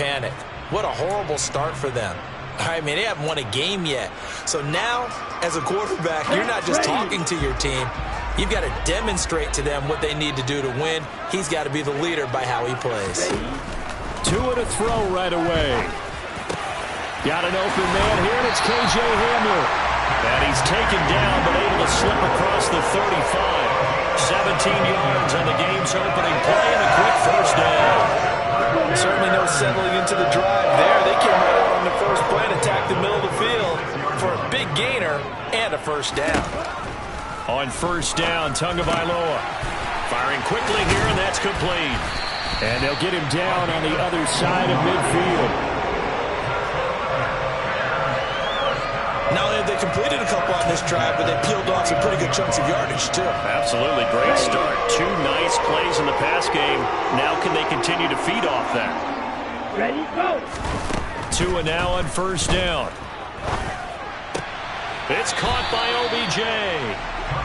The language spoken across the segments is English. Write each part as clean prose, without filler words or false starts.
panic. What a horrible start for them. I mean, they haven't won a game yet. So now, as a quarterback, you're not just talking to your team. You've got to demonstrate to them what they need to do to win. He's got to be the leader by how he plays. Two to throw right away. Got an open man here, and it's K.J. Hamler. And he's taken down, but able to slip across the 35. 17 yards on the game's opening play, and a quick first down. Certainly no settling into the drive there. They came right out on the first play and attacked the middle of the field for a big gainer and a first down. On first down, Tagovailoa firing quickly here, and that's complete. And they'll get him down on the other side of midfield. Not only have they completed a couple on this drive, but they peeled off some pretty good chunks of yardage, too. Absolutely. Great start. Two nice plays in the pass game. Now can they continue to feed off that? Ready, go! Tua now on first down. It's caught by OBJ.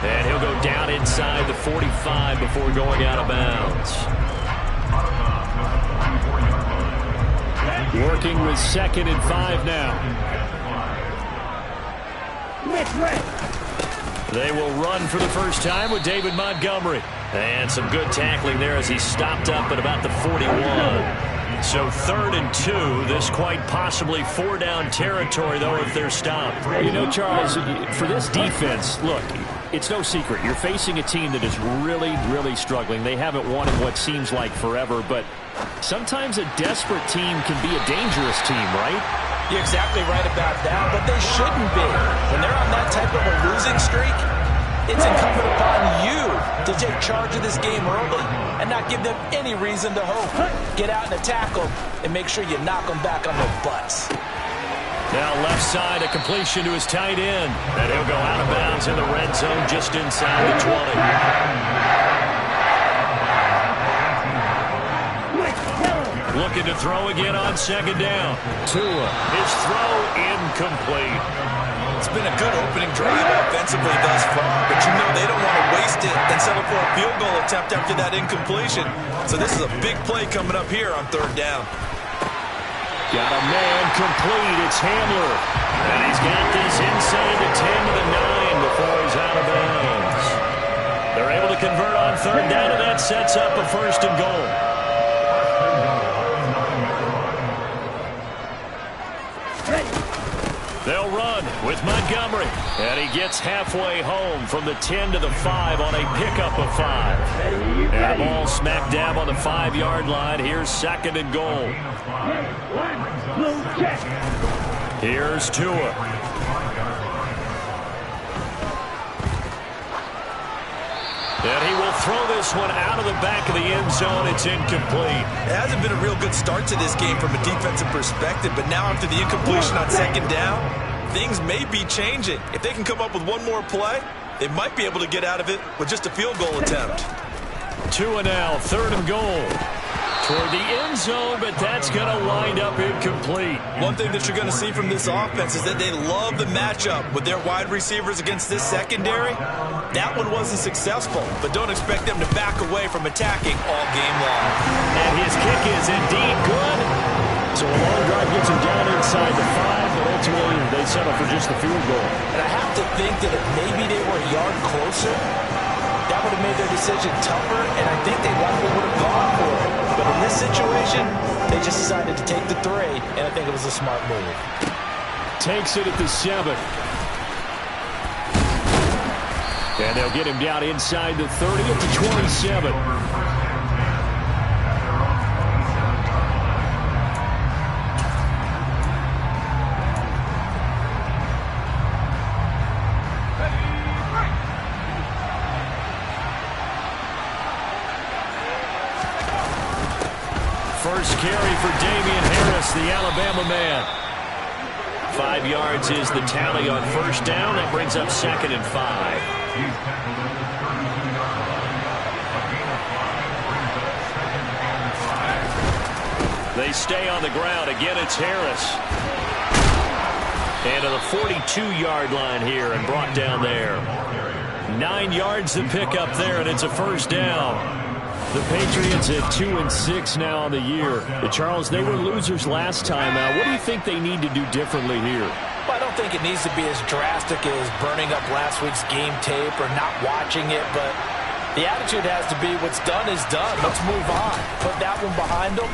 And he'll go down inside the 45 before going out of bounds. Working with 2nd and 5 now. They will run for the first time with David Montgomery. And some good tackling there as he stopped up at about the 41. So 3rd and 2. This quite possibly 4-down territory, though, if they're stopped. You know, Charles, for this defense, look, it's no secret. You're facing a team that is really, really struggling. They haven't won in what seems like forever, but sometimes a desperate team can be a dangerous team, right? You're exactly right about that, but they shouldn't be. When they're on that type of a losing streak, it's incumbent upon you to take charge of this game early and not give them any reason to hope. Get out and attack them and make sure you knock them back on their butts. Now left side, a completion to his tight end. And he'll go out of bounds in the red zone just inside the 20. Looking to throw again on 2nd down. Tua. His throw incomplete. It's been a good opening drive offensively thus far, but you know they don't want to waste it and settle for a field goal attempt after that incompletion. So this is a big play coming up here on 3rd down. Got a man complete. It's Hamler. And he's got this inside the 10 to the 9 before he's out of bounds. They're able to convert on 3rd down, and that sets up a 1st and goal. They'll run with Montgomery. And he gets halfway home from the 10 to the 5 on a pickup of 5. And the ball smack dab on the 5-yard line. Here's 2nd and goal. Here's Tua. And he will throw this one out of the back of the end zone. It's incomplete. It hasn't been a real good start to this game from a defensive perspective, but now after the incompletion on 2nd down, things may be changing. If they can come up with one more play, they might be able to get out of it with just a field goal attempt. Tua now, 3rd and goal. Toward the end zone, but that's going to wind up incomplete. One thing that you're going to see from this offense is that they love the matchup with their wide receivers against this secondary. That one wasn't successful, but don't expect them to back away from attacking all game long. And his kick is indeed good. So a long drive gets him down inside the 5, but ultimately they settle for just the field goal. And I have to think that if maybe they were a yard closer, that would have made their decision tougher, and I think they likely would have gone for it. But in this situation, they just decided to take the 3, and I think it was a smart move. Takes it at the 7. And they'll get him down inside the 30 at the 27. First carry for Damian Harris, the Alabama man. 5 yards is the tally on first down. That brings up 2nd and 5. They stay on the ground. Again, it's Harris. And to the 42-yard line here and brought down there. 9 yards to pick up there, and it's a first down. The Patriots at 2-6 now on the year. Charles, they were losers last time. What do you think they need to do differently here? Well, I don't think it needs to be as drastic as burning up last week's game tape or not watching it, but the attitude has to be what's done is done. Let's move on. Put that one behind them,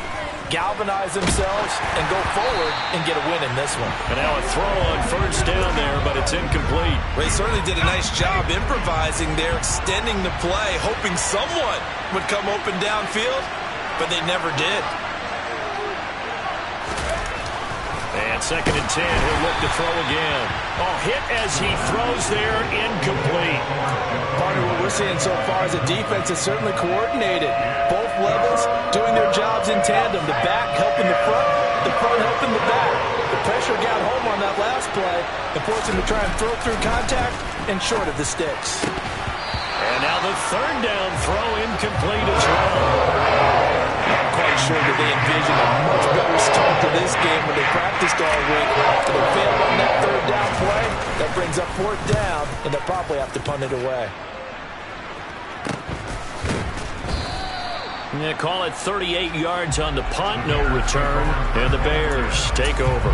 galvanize themselves, and go forward and get a win in this one. And now a throw on first down there, but it's incomplete. Well, he certainly did a nice job improvising there, extending the play, hoping someone would come open downfield, but they never did. And 2nd and 10, he'll look to throw again. Oh, hit as he throws there, incomplete. Partner, what we're seeing so far is a defense is certainly coordinated. Both levels doing their jobs in tandem. The back helping the front helping the back. The pressure got home on that last play and forced him to try and throw through contact and short of the sticks. And now the 3rd down throw incomplete as well. I'm quite sure that they envisioned a much better start to this game when they practiced all week. But they failed on that 3rd down play. That brings up 4th down, and they'll probably have to punt it away. Yeah, call it 38 yards on the punt, no return, and the Bears take over.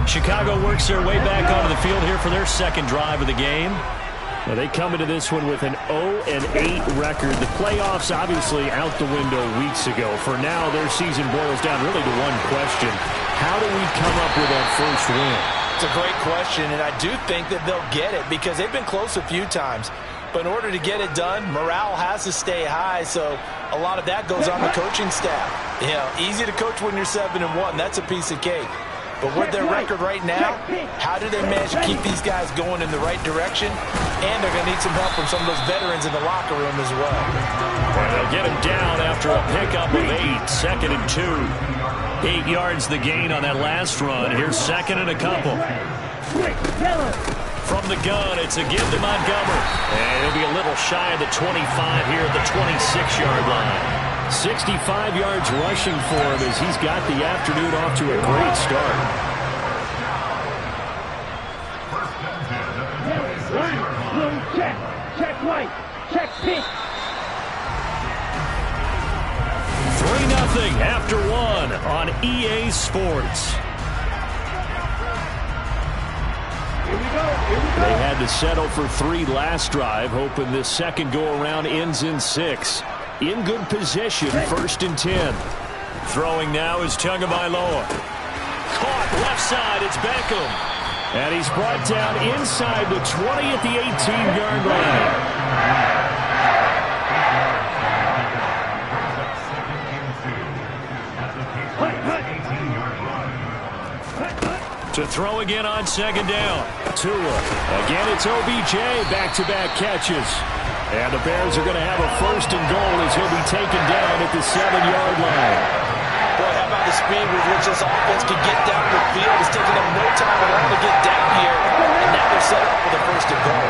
Chicago works their way back onto the field here for their 2nd drive of the game. Now they come into this one with an 0-8 record. The playoffs obviously out the window weeks ago. For now, their season boils down really to one question. How do we come up with that first win? It's a great question, and I do think that they'll get it because they've been close a few times. But in order to get it done, morale has to stay high, so a lot of that goes on the coaching staff. You know, easy to coach when you're 7-1. That's a piece of cake. But with their record right now, how do they manage to keep these guys going in the right direction? And they're going to need some help from some of those veterans in the locker room as well. And they'll get him down after a pickup of 8, 2nd and 2. 8 yards the gain on that last run. Here's 2nd and a couple. From the gun, it's a give to Montgomery. And he'll be a little shy of the 25 here at the 26-yard line. 65 yards rushing for him as he's got the afternoon off to a great start. Check right. Check pitch. 3-0 after 1 on EA Sports. They had to settle for 3 last drive, hoping this second go-around ends in 6. In good position, 1st and 10. Throwing now is Tagovailoa. Caught left side, it's Beckham. And he's brought down inside the 20 at the 18-yard line. To throw again on 2nd down. Tua. Again, it's OBJ. Back-to-back catches. And the Bears are going to have a 1st and goal as he'll be taken down at the 7-yard line. Boy, how about the speed with which this offense can get down the field? It's taking them no time at all to get down here. And now they're set up for the 1st and goal.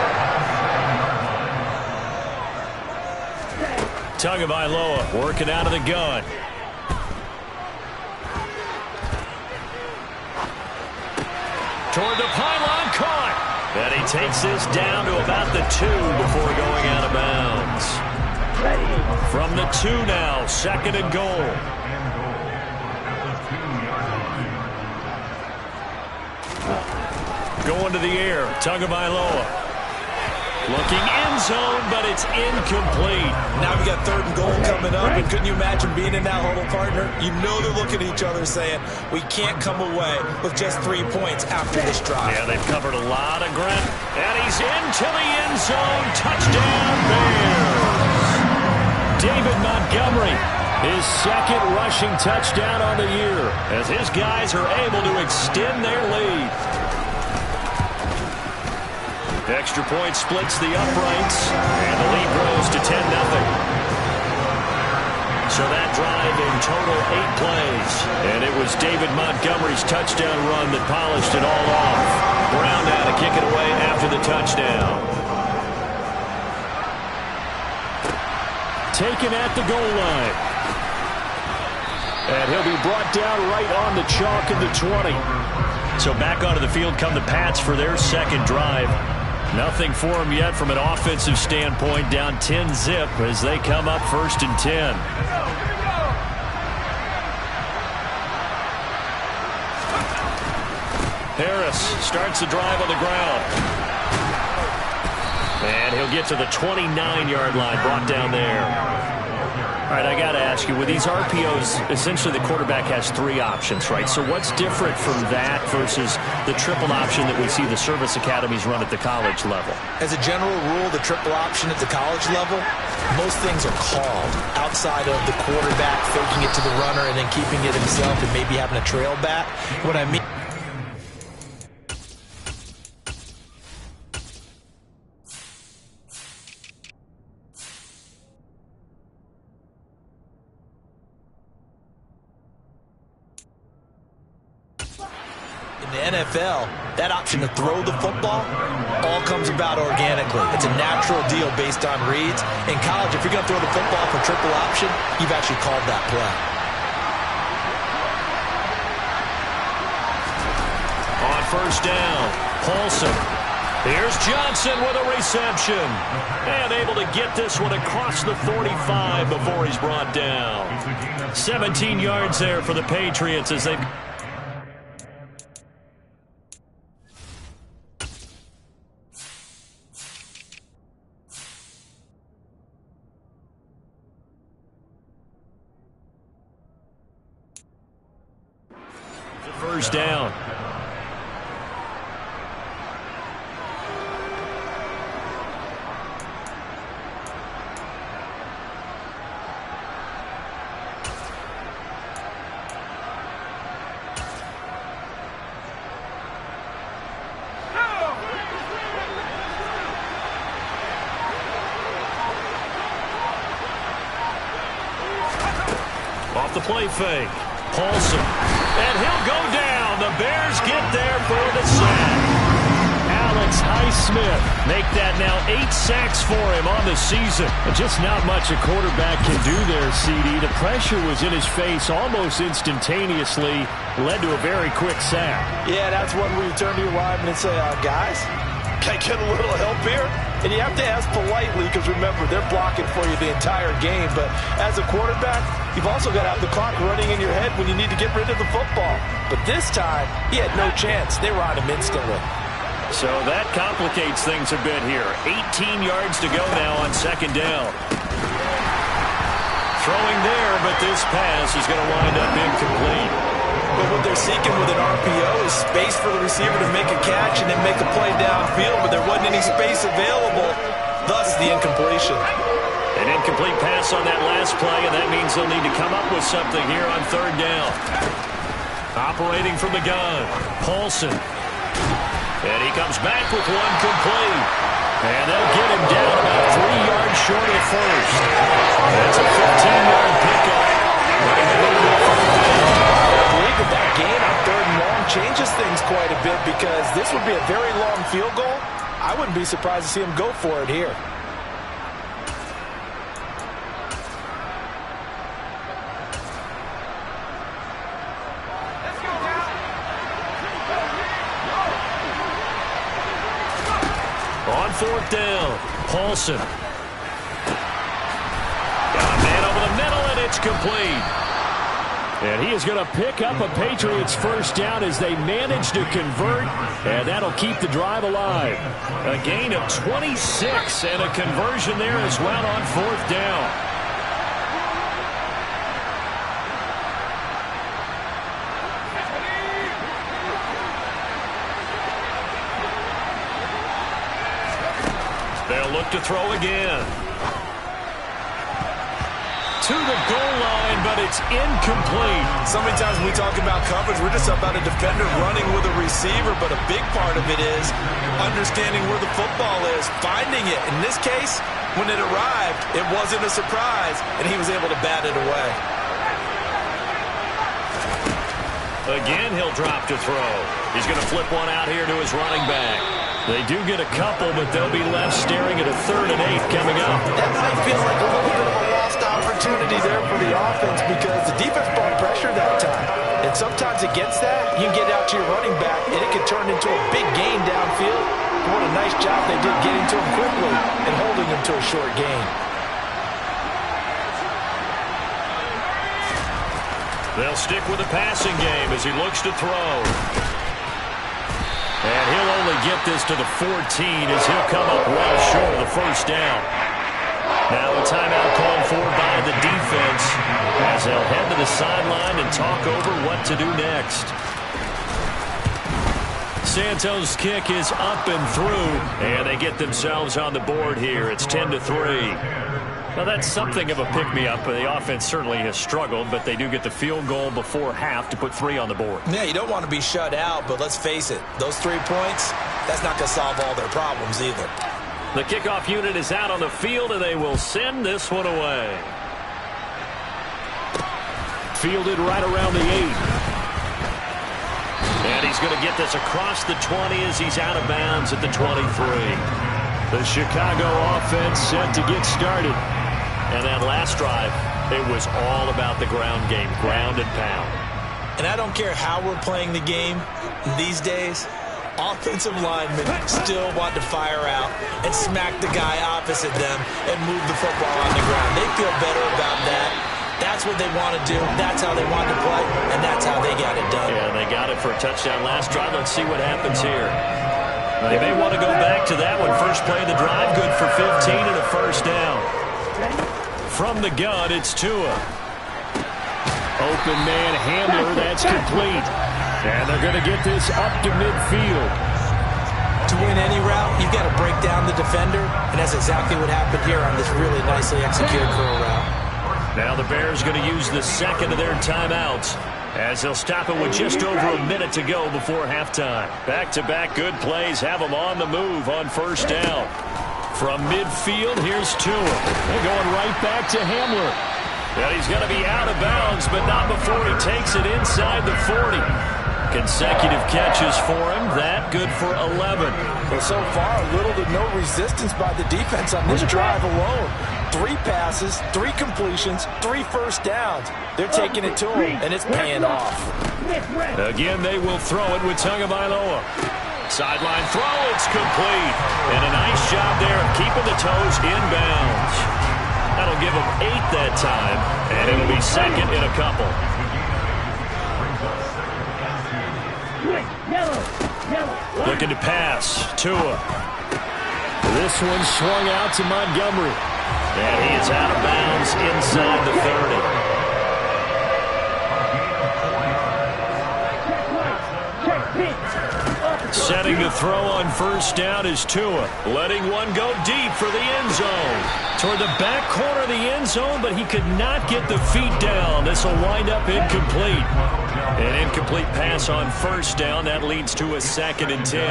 Tagovailoa working out of the gun. Toward the pylon, caught. And he takes this down to about the 2 before going out of bounds. From the 2 now, 2nd and goal. Going to the air, Tagovailoa. Looking end zone, but it's incomplete. Now we got 3rd and goal coming up, and couldn't you imagine being in that huddle, partner? You know they're looking at each other saying, we can't come away with just 3 points after this drive. Yeah, they've covered a lot of ground. And he's into the end zone. Touchdown, Bears. David Montgomery, his 2nd rushing touchdown on the year, as his guys are able to extend their lead. Extra point splits the uprights, and the lead grows to 10-0. So that drive in total 8 plays, and it was David Montgomery's touchdown run that polished it all off. Brown now to kick it away after the touchdown. Taken at the goal line. And he'll be brought down right on the chalk of the 20. So back onto the field come the Pats for their 2nd drive. Nothing for them yet from an offensive standpoint, down 10-zip as they come up 1st and 10. Harris starts the drive on the ground. And he'll get to the 29-yard line, brought down there. All right, I got to ask you, with these RPOs, essentially the quarterback has 3 options, right? So what's different from that versus the triple option that we see the service academies run at the college level? As a general rule, the triple option at the college level, most things are called outside of the quarterback faking it to the runner and then keeping it himself and maybe having a trail back. What I mean... NFL, that option to throw the football all comes about organically. It's a natural deal based on reads. In college, if you're going to throw the football for triple option, you've actually called that play. On 1st down, Paulson. Here's Johnson with a reception. And able to get this one across the 45 before he's brought down. 17 yards there for the Patriots as they... First down. Off the play fake. Paulson. And he'll go down. The Bears get there for the sack. Alex Highsmith make that now 8 sacks for him on the season. Just not much a quarterback can do there, CD. The pressure was in his face almost instantaneously. Led to a very quick sack. Yeah, that's when we turn to your lineman and say, guys, can I get a little help here? And you have to ask politely because, remember, they're blocking for you the entire game. But as a quarterback, you've also got to have the clock running in your head when you need to get rid of the football. But this time, he had no chance. They were on him instantly. So that complicates things a bit here. 18 yards to go now on 2nd down. Throwing there, but this pass is going to wind up incomplete. But what they're seeking with an RPO is space for the receiver to make a catch and then make a play downfield, but there wasn't any space available, thus the incompletion. An incomplete pass on that last play, and that means they'll need to come up with something here on 3rd down. Operating from the gun, Paulson. And he comes back with one complete. And they'll get him down about 3 yards short of first. That's a 15-yard pickup. That gain on 3rd and long changes things quite a bit because this would be a very long field goal. I wouldn't be surprised to see him go for it here. On 4th down, Paulson. Got a man over the middle, and it's complete. And he is going to pick up a Patriots 1st down as they manage to convert, and that'll keep the drive alive. A gain of 26 and a conversion there as well on 4th down. They'll look to throw again. To the goal line, but it's incomplete. So many times when we talk about coverage, we're just about a defender running with a receiver, but a big part of it is understanding where the football is, finding it. In this case, when it arrived, it wasn't a surprise, and he was able to bat it away. Again, he'll drop to throw. He's going to flip one out here to his running back. They do get a couple, but they'll be left staring at a 3rd and 8 coming up. That might feel like a little bit of a lost opportunity there for the offense because the defense brought pressure that time. And sometimes against that, you can get out to your running back, and it can turn into a big gain downfield. What a nice job they did getting to him quickly and holding him to a short gain. They'll stick with the passing game as he looks to throw. And he'll only get this to the 14 as he'll come up well short of the first down. Now a timeout called for by the defense as they'll head to the sideline and talk over what to do next. Santos' kick is up and through, and they get themselves on the board here. It's 10-3. Well, that's something of a pick-me-up. The offense certainly has struggled, but they do get the field goal before half to put 3 on the board. Yeah, you don't want to be shut out, but let's face it, those 3 points, that's not going to solve all their problems either. The kickoff unit is out on the field, and they will send this one away. Fielded right around the 8. And he's going to get this across the 20 as he's out of bounds at the 23. The Chicago offense set to get started. And that last drive, it was all about the ground game, ground and pound. And I don't care how we're playing the game these days, offensive linemen still want to fire out and smack the guy opposite them and move the football on the ground. They feel better about that. That's what they want to do. That's how they want to play, and that's how they got it done. Yeah, they got it for a touchdown last drive. Let's see what happens here. They may want to go back to that one. First play of the drive, good for 15 and a first down. From the gun, it's Tua. Open man Hamler, that's complete. And they're going to get this up to midfield. To win any route, you've got to break down the defender, and that's exactly what happened here on this really nicely executed curl route. Now the Bears going to use the second of their timeouts as they'll stop it with just over a minute to go before halftime. Back-to-back good plays have them on the move on first down. From midfield, here's Tua. They're going right back to Hamler. And he's going to be out of bounds, but not before he takes it inside the 40. Consecutive catches for him. That good for 11. Well, so far, little to no resistance by the defense on this drive alone. 3 passes, 3 completions, 3 first downs. They're taking it to him, and it's paying off. Again, they will throw it with Tagovailoa. Sideline throw, it's complete. And a nice job there of keeping the toes in bounds. That'll give him 8 that time, and it'll be second in a couple. Looking to pass. Tua. This one swung out to Montgomery. And he is out of bounds inside the 30. Setting to throw on first down is Tua. Letting one go deep for the end zone. Toward the back corner of the end zone, but he could not get the feet down. This will wind up incomplete. An incomplete pass on first down. That leads to a 2nd and 10.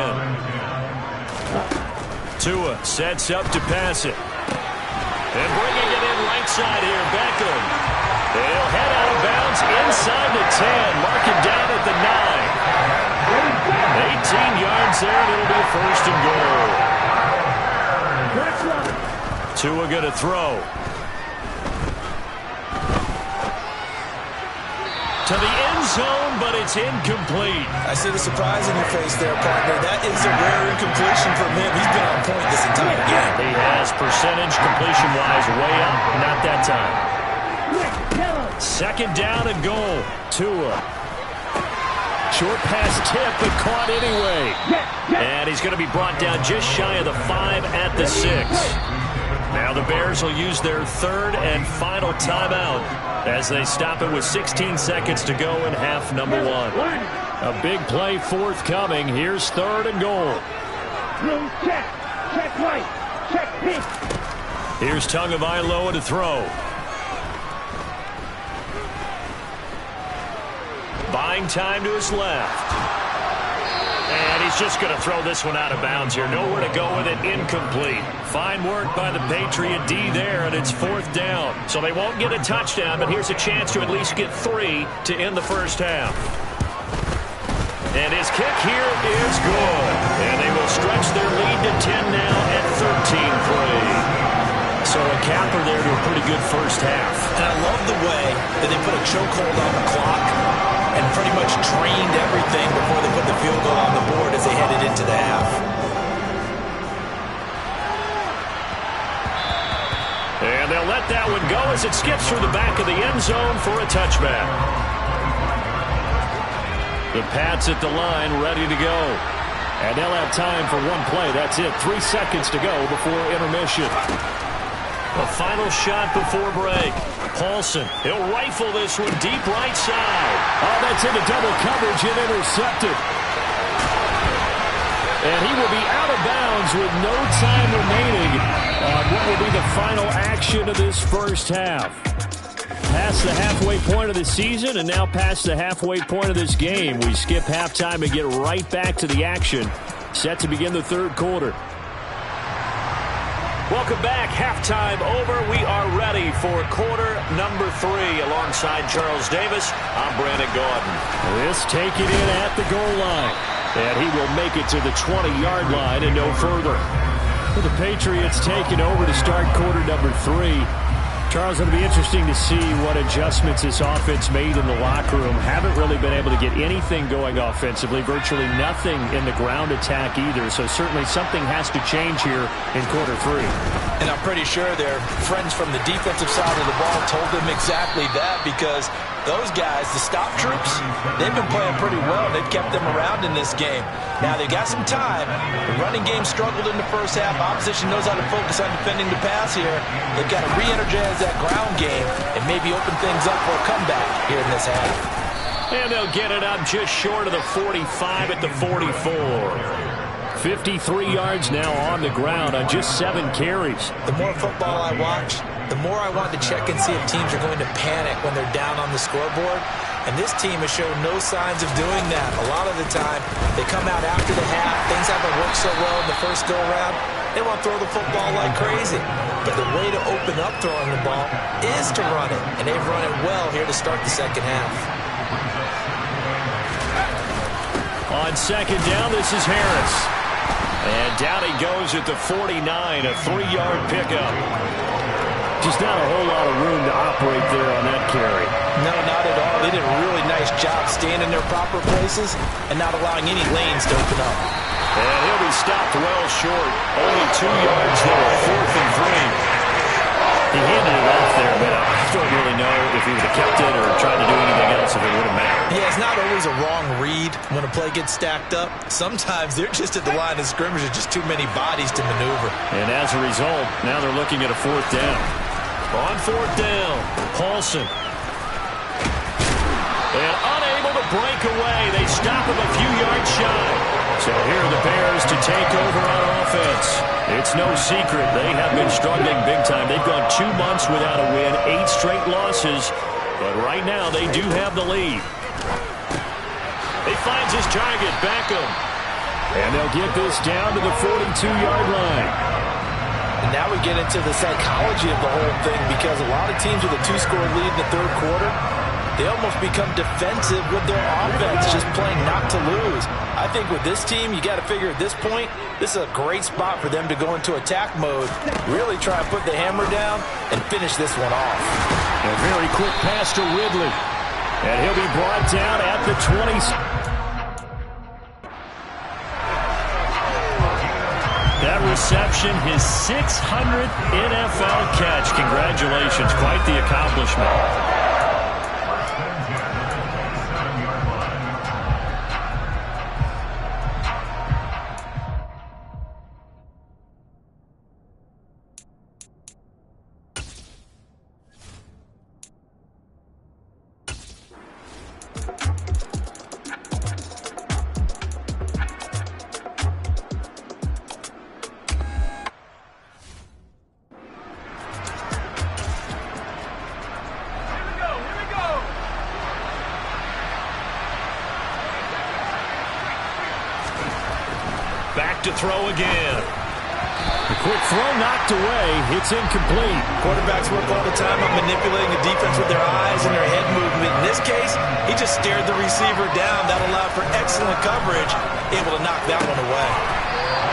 Tua sets up to pass it. And bringing it in right side here, Beckham. They'll head out of bounds inside the 10. Mark it down at the 9. 18 yards there, and it'll be a first and goal. Tua going to throw. To the end zone, but it's incomplete. I see the surprise in your face there, partner. That is a rare incompletion from him. He's been on point this entire game. He has percentage completion-wise way up. Not that time. 2nd down and goal. Tua. Short pass tip, but caught anyway. And he's going to be brought down just shy of the 5 at the 6. Now the Bears will use their 3rd and final timeout as they stop it with 16 seconds to go in half number 1. A big play forthcoming. Here's 3rd and goal. Check. Check right. Check pitch. Here's Tagovailoa to throw. Buying time to his left. And he's just going to throw this one out of bounds here. Nowhere to go with it. Incomplete. Fine work by the Patriot D there, and it's 4th down. So they won't get a touchdown, but here's a chance to at least get 3 to end the first half. And his kick here is good. And they will stretch their lead to 10 now at 13-3. So a capper there to a pretty good first half. And I love the way that they put a chokehold on the clock and pretty much drained everything before they put the field goal on the board as they headed into the half. as it skips through the back of the end zone for a touchback. The Pats at the line, ready to go. And they'll have time for one play. That's it. 3 seconds to go before intermission. A final shot before break. Paulson, he'll rifle this one deep right side. Oh, that's into double coverage and intercepted. And he will be out of bounds with no time remaining on what will be the final action of this first half. Past the halfway point of the season and now past the halfway point of this game. We skip halftime and get right back to the action. Set to begin the third quarter. Welcome back. Halftime over. We are ready for quarter number 3. Alongside Charles Davis, I'm Brandon Gaudin. This take it in at the goal line. And he will make it to the 20-yard line and no further. With the Patriots taking over to start quarter number 3. Charles, it'll be interesting to see what adjustments this offense made in the locker room. Haven't really been able to get anything going offensively. Virtually nothing in the ground attack either. So certainly something has to change here in quarter 3. And I'm pretty sure their friends from the defensive side of the ball told them exactly that, because those guys, the stop troops, they've been playing pretty well. They've kept them around in this game. Now, they've got some time. The running game struggled in the first half. Opposition knows how to focus on defending the pass here. They've got to re-energize that ground game and maybe open things up for a comeback here in this half. And they'll get it up just short of the 45 at the 44. 53 yards now on the ground on just 7 carries. The more football I watch, the more I want to check and see if teams are going to panic when they're down on the scoreboard. And this team has shown no signs of doing that. A lot of the time, they come out after the half. Things haven't worked so well in the first go-around. They want to throw the football like crazy. But the way to open up throwing the ball is to run it. And they've run it well here to start the second half. On second down, this is Harris. And down he goes at the 49, a 3-yard pickup. Just not a whole lot of room to operate there on that carry. No, not at all. They did a really nice job staying in their proper places and not allowing any lanes to open up. And he'll be stopped well short. Only 2 yards there, 4th and 3. He handed it off there, but I don't really know if he would have kept it or tried to do anything else if it would have mattered. Yeah, it's not always a wrong read when a play gets stacked up. Sometimes they're just at the line of scrimmage. There's just too many bodies to maneuver. And as a result, now they're looking at a 4th down. On 4th down, Paulson. And unable to break away. They stop him a few yards shy. So here are the Bears to take over on offense. It's no secret they have been struggling big time. They've gone 2 months without a win, 8 straight losses. But right now they do have the lead. He finds his target, Beckham. And they'll get this down to the 42-yard line. And now we get into the psychology of the whole thing, because a lot of teams with a 2-score lead in the third quarter, they almost become defensive with their offense, just playing not to lose. I think with this team, you got to figure at this point, this is a great spot for them to go into attack mode, really try to put the hammer down and finish this one off. A very quick pass to Ridley. And he'll be brought down at the 20. That reception, his 600th NFL catch. Congratulations. Quite the accomplishment. Back to throw again. The quick throw knocked away. It's incomplete. Quarterbacks work all the time on manipulating the defense with their eyes and their head movement. In this case, he just stared the receiver down. That allowed for excellent coverage, able to knock that one away.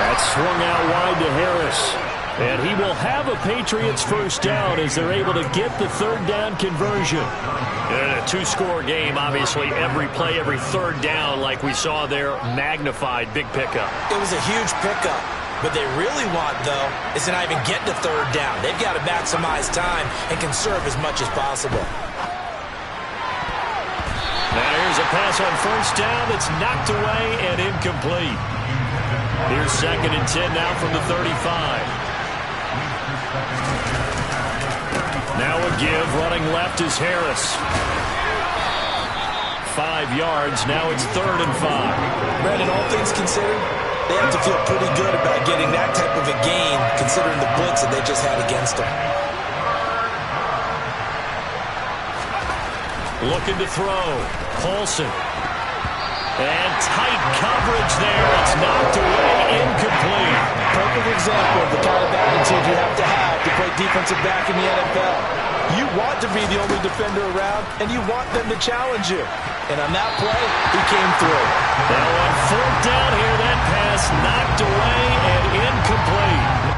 That's swung out wide to Harris. And he will have a Patriots first down as they're able to get the 3rd down conversion. In a 2-score game, obviously, every play, every 3rd down, like we saw there, magnified. Big pickup. It was a huge pickup. What they really want, though, is to not even get to third down. They've got to maximize time and conserve as much as possible. Now here's a pass on first down that's knocked away and incomplete. Here's 2nd and 10 now from the 35. Now a give, running left is Harris. 5 yards, now it's 3rd and 5. Brandon, all things considered, they have to feel pretty good about getting that type of a gain, considering the blitz that they just had against them. Looking to throw. Paulson. And tight coverage there. It's knocked away. Incomplete. Perfect example of the kind of attitude you have to play defensive back in the NFL. You want to be the only defender around, and you want them to challenge you. And on that play, he came through. Now on 4th down here, that pass knocked away and incomplete.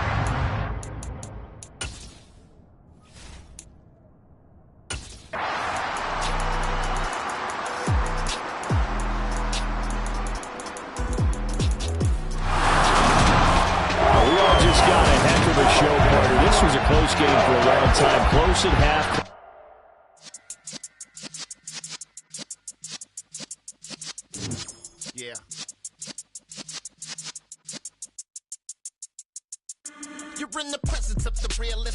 This was a close game for a long time. Close at half. Yeah. You're in the presence of the realist.